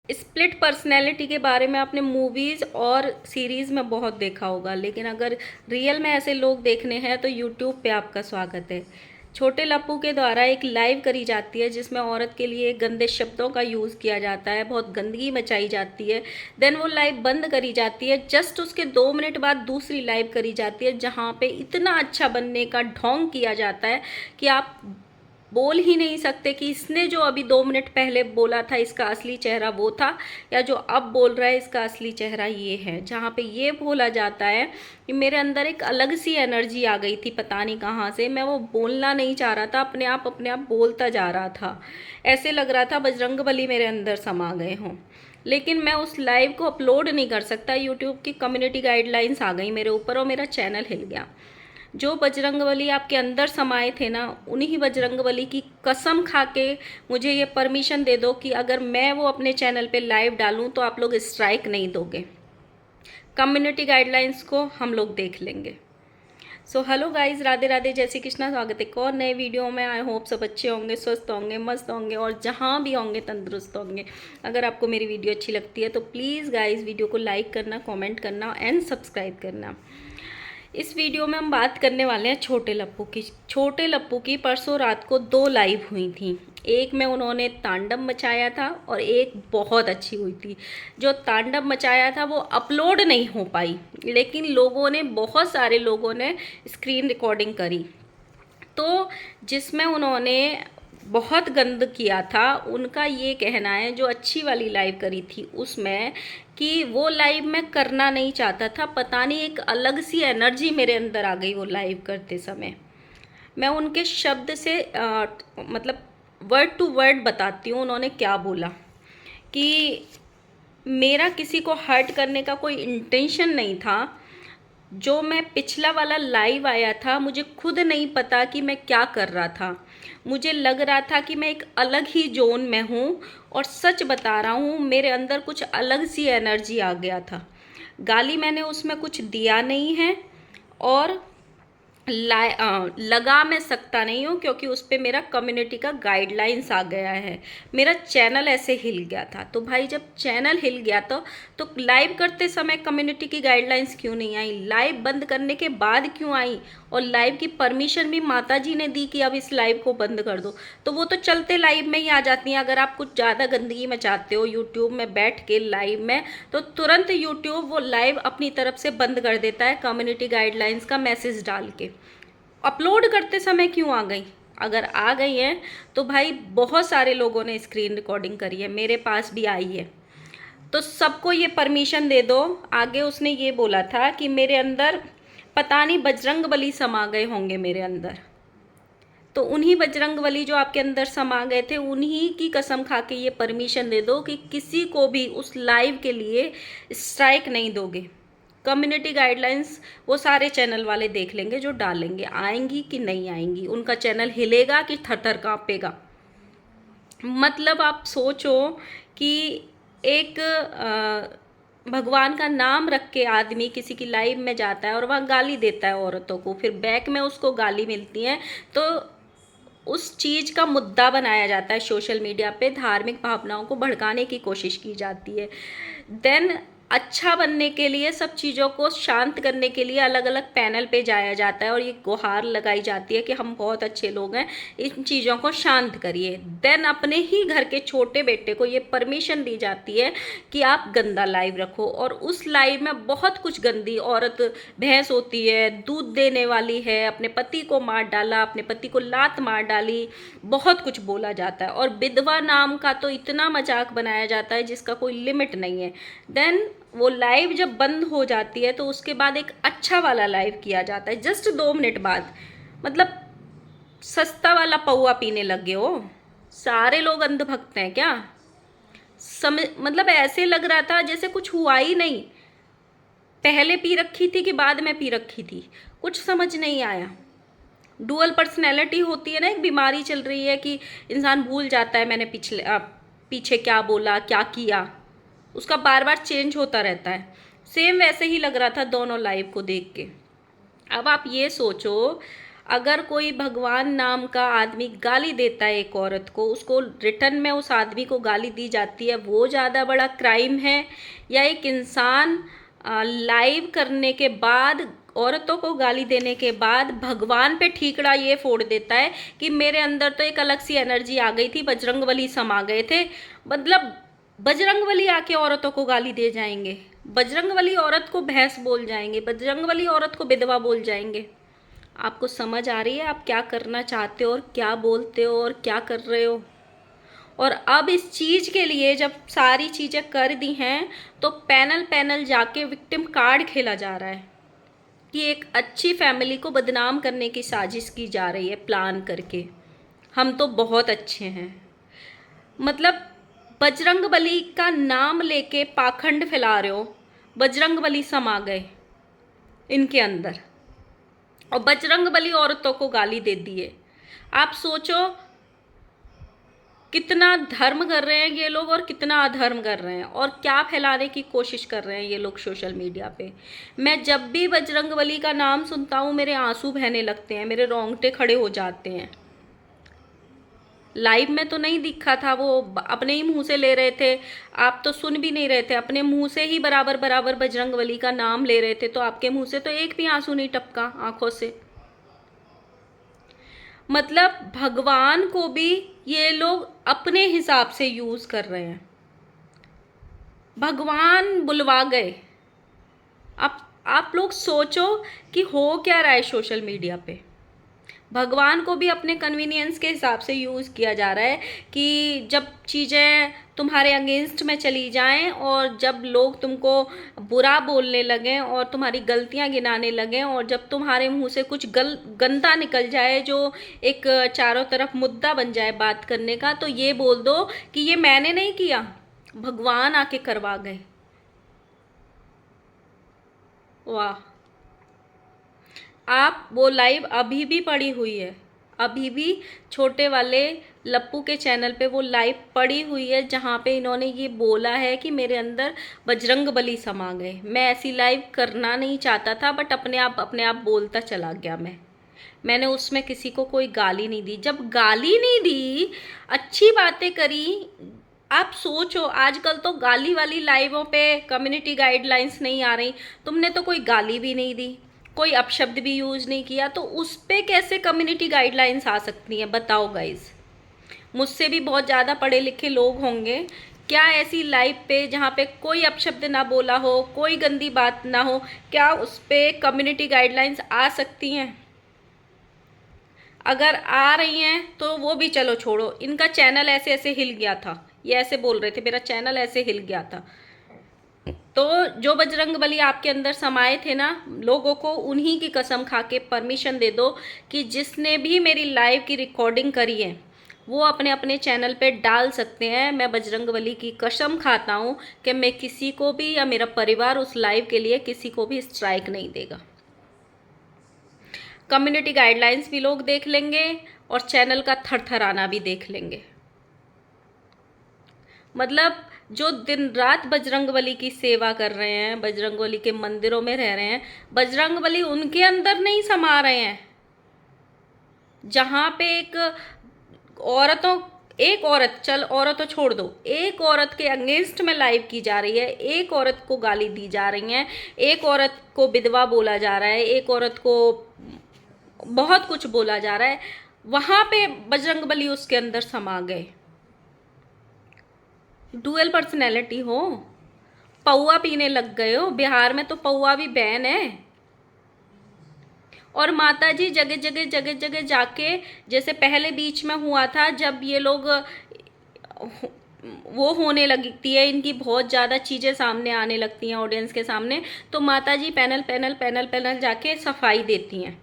Split personality के बारे में आपने मूवीज़ और सीरीज़ में बहुत देखा होगा, लेकिन अगर रियल में ऐसे लोग देखने हैं तो यूट्यूब पे आपका स्वागत है। छोटे लप्पू के द्वारा एक लाइव करी जाती है जिसमें औरत के लिए गंदे शब्दों का यूज़ किया जाता है, बहुत गंदगी मचाई जाती है। देन वो लाइव बंद करी जाती है, जस्ट उसके 2 मिनट बाद दूसरी लाइव करी जाती है जहाँ पे इतना अच्छा बनने का ढोंग किया जाता है कि आप बोल ही नहीं सकते कि इसने जो अभी 2 मिनट पहले बोला था इसका असली चेहरा वो था, या जो अब बोल रहा है इसका असली चेहरा ये है। जहाँ पे ये बोला जाता है कि मेरे अंदर एक अलग सी एनर्जी आ गई थी, पता नहीं कहाँ से, मैं वो बोलना नहीं चाह रहा था, अपने आप बोलता जा रहा था। ऐसे लग रहा था बजरंगबली मेरे अंदर समा गए हों। लेकिन मैं उस लाइव को अपलोड नहीं कर सकता, यूट्यूब की कम्युनिटी गाइडलाइंस आ गई मेरे ऊपर और मेरा चैनल हिल गया। जो बजरंगबली आपके अंदर समाये थे ना, उन्हीं बजरंगबली की कसम खा के मुझे ये परमिशन दे दो कि अगर मैं वो अपने चैनल पे लाइव डालूं तो आप लोग स्ट्राइक नहीं दोगे। कम्युनिटी गाइडलाइंस को हम लोग देख लेंगे। So hello guys, Radhe Radhe, जय श्री कृष्णा। स्वागत है एक और नए वीडियो में। आई होप सब अच्छे होंगे, स्वस्थ होंगे, मस्त होंगे और जहाँ भी होंगे तंदुरुस्त होंगे। अगर आपको मेरी वीडियो अच्छी लगती है तो प्लीज़ गाइज वीडियो को लाइक करना, कमेंट करना एंड सब्सक्राइब करना। इस वीडियो में हम बात करने वाले हैं छोटे लप्पू की। छोटे लप्पू की परसों रात को 2 लाइव हुई थी। एक में उन्होंने तांडव मचाया था और एक बहुत अच्छी हुई थी। जो तांडव मचाया था वो अपलोड नहीं हो पाई, लेकिन लोगों ने, बहुत सारे लोगों ने स्क्रीन रिकॉर्डिंग करी। तो जिसमें उन्होंने बहुत गंद किया था, उनका ये कहना है, जो अच्छी वाली लाइव करी थी उसमें, कि वो लाइव मैं करना नहीं चाहता था, पता नहीं एक अलग सी एनर्जी मेरे अंदर आ गई वो लाइव करते समय। मैं उनके शब्द से मतलब वर्ड टू वर्ड बताती हूँ उन्होंने क्या बोला। कि मेरा किसी को हर्ट करने का कोई इंटेंशन नहीं था। जो मैं पिछला वाला लाइव आया था, मुझे खुद नहीं पता कि मैं क्या कर रहा था। मुझे लग रहा था कि मैं एक अलग ही जोन में हूँ, और सच बता रहा हूँ मेरे अंदर कुछ अलग सी एनर्जी आ गया था। गाली मैंने उसमें कुछ दिया नहीं है, और लगा मैं सकता नहीं हूँ क्योंकि उस पर मेरा कम्युनिटी का गाइडलाइंस आ गया है। मेरा चैनल ऐसे हिल गया था। तो भाई जब चैनल हिल गया तो लाइव करते समय कम्युनिटी की गाइडलाइंस क्यों नहीं आई? लाइव बंद करने के बाद क्यों आई? और लाइव की परमिशन भी माता जी ने दी कि अब इस लाइव को बंद कर दो। तो वो तो चलते लाइव में ही आ जाती हैं। अगर आप कुछ ज़्यादा गंदगी मचाते हो यूट्यूब में बैठ के लाइव में, तो तुरंत यूट्यूब वो लाइव अपनी तरफ से बंद कर देता है कम्युनिटी गाइडलाइंस का मैसेज डाल के। अपलोड करते समय क्यों आ गई? अगर आ गई हैं तो भाई बहुत सारे लोगों ने स्क्रीन रिकॉर्डिंग करी है, मेरे पास भी आई है। तो सबको ये परमिशन दे दो। आगे उसने ये बोला था कि मेरे अंदर पता नहीं बजरंगबली समा गए होंगे मेरे अंदर। तो उन्हीं बजरंगबली जो आपके अंदर समा गए थे, उन्हीं की कसम खा के ये परमिशन दे दो कि किसी को भी उस लाइव के लिए स्ट्राइक नहीं दोगे। कम्युनिटी गाइडलाइंस वो सारे चैनल वाले देख लेंगे जो डालेंगे, आएंगी कि नहीं आएंगी, उनका चैनल हिलेगा कि थर थर कांपेगा। मतलब आप सोचो कि एक भगवान का नाम रख के आदमी किसी की लाइव में जाता है और वहाँ गाली देता है औरतों को, फिर बैक में उसको गाली मिलती है, तो उस चीज़ का मुद्दा बनाया जाता है सोशल मीडिया पे, धार्मिक भावनाओं को भड़काने की कोशिश की जाती है। देन अच्छा बनने के लिए, सब चीज़ों को शांत करने के लिए अलग अलग पैनल पे जाया जाता है और ये गुहार लगाई जाती है कि हम बहुत अच्छे लोग हैं, इन चीज़ों को शांत करिए। देन अपने ही घर के छोटे बेटे को ये परमिशन दी जाती है कि आप गंदा लाइव रखो, और उस लाइव में बहुत कुछ गंदी औरत, भैंस होती है, दूध देने वाली है, अपने पति को मार डाला, अपने पति को लात मार डाली, बहुत कुछ बोला जाता है। और विधवा नाम का तो इतना मजाक बनाया जाता है जिसका कोई लिमिट नहीं है। देन वो लाइव जब बंद हो जाती है तो उसके बाद एक अच्छा वाला लाइव किया जाता है जस्ट 2 मिनट बाद। मतलब सस्ता वाला पौआ पीने लग गए हो, सारे लोग अंधभक्त हैं क्या? मतलब ऐसे लग रहा था जैसे कुछ हुआ ही नहीं, पहले पी रखी थी कि बाद में पी रखी थी, कुछ समझ नहीं आया। डुअल पर्सनैलिटी होती है ना, एक बीमारी चल रही है कि इंसान भूल जाता है मैंने पीछे क्या बोला, क्या किया, उसका बार बार चेंज होता रहता है। सेम वैसे ही लग रहा था दोनों लाइव को देख के। अब आप ये सोचो, अगर कोई भगवान नाम का आदमी गाली देता है एक औरत को, उसको रिटर्न में उस आदमी को गाली दी जाती है, वो ज़्यादा बड़ा क्राइम है? या एक इंसान लाइव करने के बाद, औरतों को गाली देने के बाद भगवान पे ठीकरा ये फोड़ देता है कि मेरे अंदर तो एक अलग सी एनर्जी आ गई थी, बजरंगबली समा गए थे, मतलब बजरंगबली आके औरतों को गाली दे जाएंगे, बजरंगबली औरत को भैंस बोल जाएंगे, बजरंगबली औरत को विधवा बोल जाएंगे। आपको समझ आ रही है आप क्या करना चाहते हो और क्या बोलते हो और क्या कर रहे हो? और अब इस चीज़ के लिए जब सारी चीज़ें कर दी हैं तो पैनल पैनल जाके विक्टिम कार्ड खेला जा रहा है कि एक अच्छी फैमिली को बदनाम करने की साजिश की जा रही है प्लान करके। हम तो बहुत अच्छे हैं, मतलब बजरंगबली का नाम लेके पाखंड फैला रहे हो, बजरंगबली समा गए इनके अंदर और बजरंगबली औरतों को गाली दे दिए। आप सोचो कितना धर्म कर रहे हैं ये लोग और कितना अधर्म कर रहे हैं और क्या फैलाने की कोशिश कर रहे हैं ये लोग सोशल मीडिया पे। मैं जब भी बजरंगबली का नाम सुनता हूँ मेरे आंसू बहने लगते हैं, मेरे रोंगटे खड़े हो जाते हैं। लाइव में तो नहीं दिखा था, वो अपने ही मुंह से ले रहे थे, आप तो सुन भी नहीं रहे थे, अपने मुंह से ही बराबर बराबर बजरंगबली का नाम ले रहे थे, तो आपके मुंह से तो एक भी आंसू नहीं टपका आंखों से। मतलब भगवान को भी ये लोग अपने हिसाब से यूज कर रहे हैं। भगवान बुलवा गए। आप लोग सोचो कि हो क्या रहा है सोशल मीडिया पे। भगवान को भी अपने कन्वीनियंस के हिसाब से यूज़ किया जा रहा है कि जब चीज़ें तुम्हारे अगेंस्ट में चली जाएं और जब लोग तुमको बुरा बोलने लगें और तुम्हारी गलतियां गिनाने लगें और जब तुम्हारे मुंह से कुछ गंदा निकल जाए जो एक चारों तरफ मुद्दा बन जाए बात करने का, तो ये बोल दो कि ये मैंने नहीं किया, भगवान आके करवा गए। वाह। आप वो लाइव अभी भी पड़ी हुई है, अभी भी छोटे वाले लप्पू के चैनल पे वो लाइव पड़ी हुई है जहाँ पे इन्होंने ये बोला है कि मेरे अंदर बजरंगबली समा गए। मैं ऐसी लाइव करना नहीं चाहता था बट अपने आप बोलता चला गया। मैंने उसमें किसी को कोई गाली नहीं दी। जब गाली नहीं दी, अच्छी बातें करी। आप सोचो आजकल तो गाली वाली लाइवों पे कम्युनिटी गाइडलाइंस नहीं आ रही, तुमने तो कोई गाली भी नहीं दी, कोई अपशब्द भी यूज़ नहीं किया, तो उस पे कैसे कम्युनिटी गाइडलाइंस आ सकती हैं? बताओ गाइज। मुझसे भी बहुत ज़्यादा पढ़े लिखे लोग होंगे, क्या ऐसी लाइव पे जहाँ पे कोई अपशब्द ना बोला हो, कोई गंदी बात ना हो, क्या उस पे कम्युनिटी गाइडलाइंस आ सकती हैं? अगर आ रही हैं तो वो भी चलो छोड़ो, इनका चैनल ऐसे ऐसे हिल गया था, ये ऐसे बोल रहे थे मेरा चैनल ऐसे हिल गया था। तो जो बजरंगबली आपके अंदर समाये थे ना, लोगों को उन्हीं की कसम खा के परमिशन दे दो कि जिसने भी मेरी लाइव की रिकॉर्डिंग करी है वो अपने अपने चैनल पे डाल सकते हैं। मैं बजरंगबली की कसम खाता हूँ कि मैं किसी को भी या मेरा परिवार उस लाइव के लिए किसी को भी स्ट्राइक नहीं देगा। कम्युनिटी गाइडलाइंस भी लोग देख लेंगे और चैनल का थरथराना भी देख लेंगे। मतलब जो दिन रात बजरंगबली की सेवा कर रहे हैं, बजरंगबली के मंदिरों में रह रहे हैं, बजरंगबली उनके अंदर नहीं समा रहे हैं। जहाँ पे एक औरत, चल औरतों छोड़ दो, एक औरत के अगेंस्ट में लाइव की जा रही है, एक औरत को गाली दी जा रही है, एक औरत को विधवा बोला जा रहा है, एक औरत को बहुत कुछ बोला जा रहा है, वहाँ पे बजरंगबली उसके अंदर समा गए। डुअल पर्सनैलिटी हो, पौआ पीने लग गए हो। बिहार में तो पौआ भी बैन है। और माता जी जगह जगह जगह जगह जाके, जैसे पहले बीच में हुआ था जब ये लोग वो होने लगती है, इनकी बहुत ज़्यादा चीज़ें सामने आने लगती हैं ऑडियंस के सामने, तो माता जी पैनल पैनल पैनल पैनल जाके सफाई देती हैं।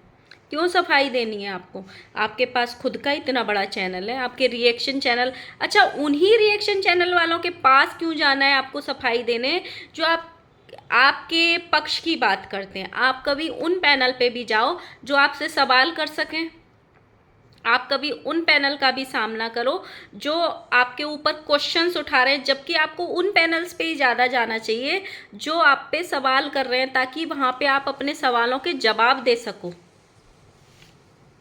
क्यों सफाई देनी है आपको? आपके पास खुद का इतना बड़ा चैनल है, आपके रिएक्शन चैनल, अच्छा उन्हीं रिएक्शन चैनल वालों के पास क्यों जाना है आपको सफाई देने जो आपके पक्ष की बात करते हैं? आप कभी उन पैनल पे भी जाओ जो आपसे सवाल कर सकें। आप कभी उन पैनल का भी सामना करो जो आपके ऊपर क्वेश्चंस उठा रहे हैं, जबकि आपको उन पैनल्स पे ही ज़्यादा जाना चाहिए जो आप पे सवाल कर रहे हैं, ताकि वहाँ पे आप अपने सवालों के जवाब दे सको।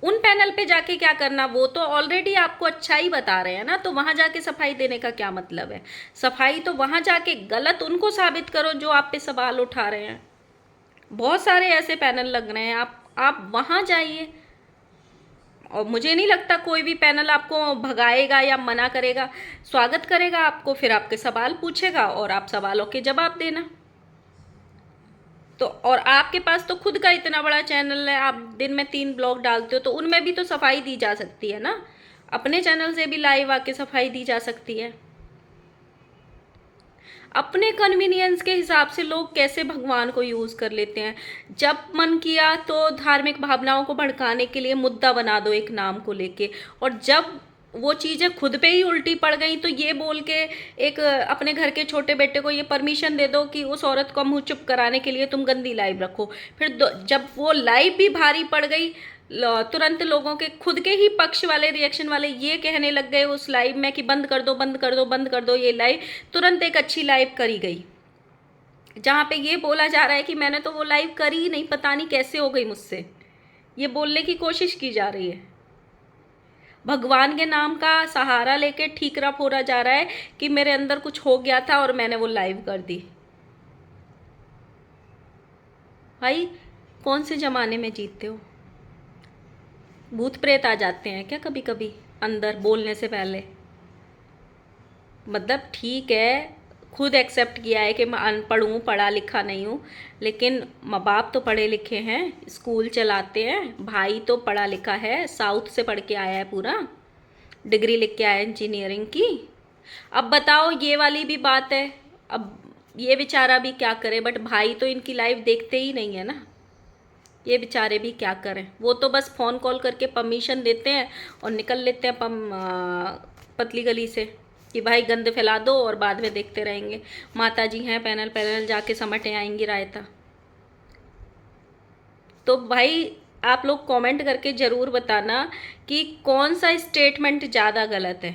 उन पैनल पे जाके क्या करना, वो तो ऑलरेडी आपको अच्छा ही बता रहे हैं ना, तो वहां जाके सफाई देने का क्या मतलब है। सफाई तो वहां जाके गलत उनको साबित करो जो आप पे सवाल उठा रहे हैं। बहुत सारे ऐसे पैनल लग रहे हैं, आप वहां जाइए। और मुझे नहीं लगता कोई भी पैनल आपको भगाएगा या मना करेगा, स्वागत करेगा आपको, फिर आपके सवाल पूछेगा और आप सवालों के जवाब देना। तो और आपके पास तो खुद का इतना बड़ा चैनल है, आप दिन में 3 ब्लॉग डालते हो, तो उनमें भी तो सफाई दी जा सकती है ना। अपने चैनल से भी लाइव आके सफाई दी जा सकती है। अपने कन्वीनियंस के हिसाब से लोग कैसे भगवान को यूज कर लेते हैं। जब मन किया तो धार्मिक भावनाओं को भड़काने के लिए मुद्दा बना दो एक नाम को लेके, और जब वो चीजें खुद पे ही उल्टी पड़ गई तो ये बोल के एक अपने घर के छोटे बेटे को ये परमिशन दे दो कि उस औरत को मुंह चुप कराने के लिए तुम गंदी लाइव रखो। फिर जब वो लाइव भी भारी पड़ गई, तुरंत लोगों के खुद के ही पक्ष वाले, रिएक्शन वाले ये कहने लग गए उस लाइव में कि बंद कर दो, बंद कर दो, बंद कर दो ये लाइव। तुरंत एक अच्छी लाइव करी गई जहां पे ये बोला जा रहा है कि मैंने तो वो लाइव करी ही नहीं, पता नहीं कैसे हो गई मुझसे, ये बोलने की कोशिश की जा रही है। भगवान के नाम का सहारा लेके ठीकरा फोड़ा जा रहा है कि मेरे अंदर कुछ हो गया था और मैंने वो लाइव कर दी। भाई कौन से जमाने में जीतते हो। भूत प्रेत आ जाते हैं क्या कभी कभी अंदर बोलने से पहले। मतलब ठीक है, खुद एक्सेप्ट किया है कि मैं अनपढ़ हूँ, पढ़ा लिखा नहीं हूँ, लेकिन माँ बाप तो पढ़े लिखे हैं, स्कूल चलाते हैं, भाई तो पढ़ा लिखा है, साउथ से पढ़ के आया है, पूरा डिग्री लिख के आया है इंजीनियरिंग की। अब बताओ ये वाली भी बात है, अब ये बेचारा भी क्या करे, बट भाई तो इनकी लाइफ देखते ही नहीं है ना, ये बेचारे भी क्या करें। वो तो बस फ़ोन कॉल करके परमिशन देते हैं और निकल लेते हैं पतली गली से कि भाई गंद फैला दो और बाद में देखते रहेंगे। माता जी हैं, पैनल पैनल जाके समटे आएंगी रायता। तो भाई आप लोग कमेंट करके ज़रूर बताना कि कौन सा स्टेटमेंट ज़्यादा गलत है।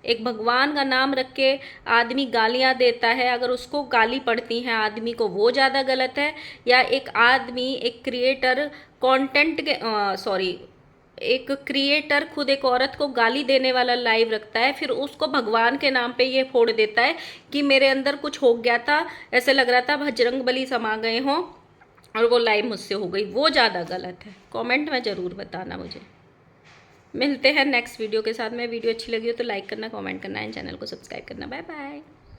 एक भगवान का नाम रख के आदमी गालियां देता है, अगर उसको गाली पड़ती हैं आदमी को, वो ज़्यादा गलत है, या एक आदमी, एक क्रिएटर कंटेंट के एक क्रिएटर खुद एक औरत को गाली देने वाला लाइव रखता है, फिर उसको भगवान के नाम पे ये फोड़ देता है कि मेरे अंदर कुछ हो गया था, ऐसे लग रहा था बजरंग बली समा गए हों और वो लाइव मुझसे हो गई, वो ज़्यादा गलत है। कमेंट में ज़रूर बताना मुझे। मिलते हैं नेक्स्ट वीडियो के साथ में। वीडियो अच्छी लगी हो तो लाइक करना, कमेंट करना एंड चैनल को सब्सक्राइब करना। Bye bye.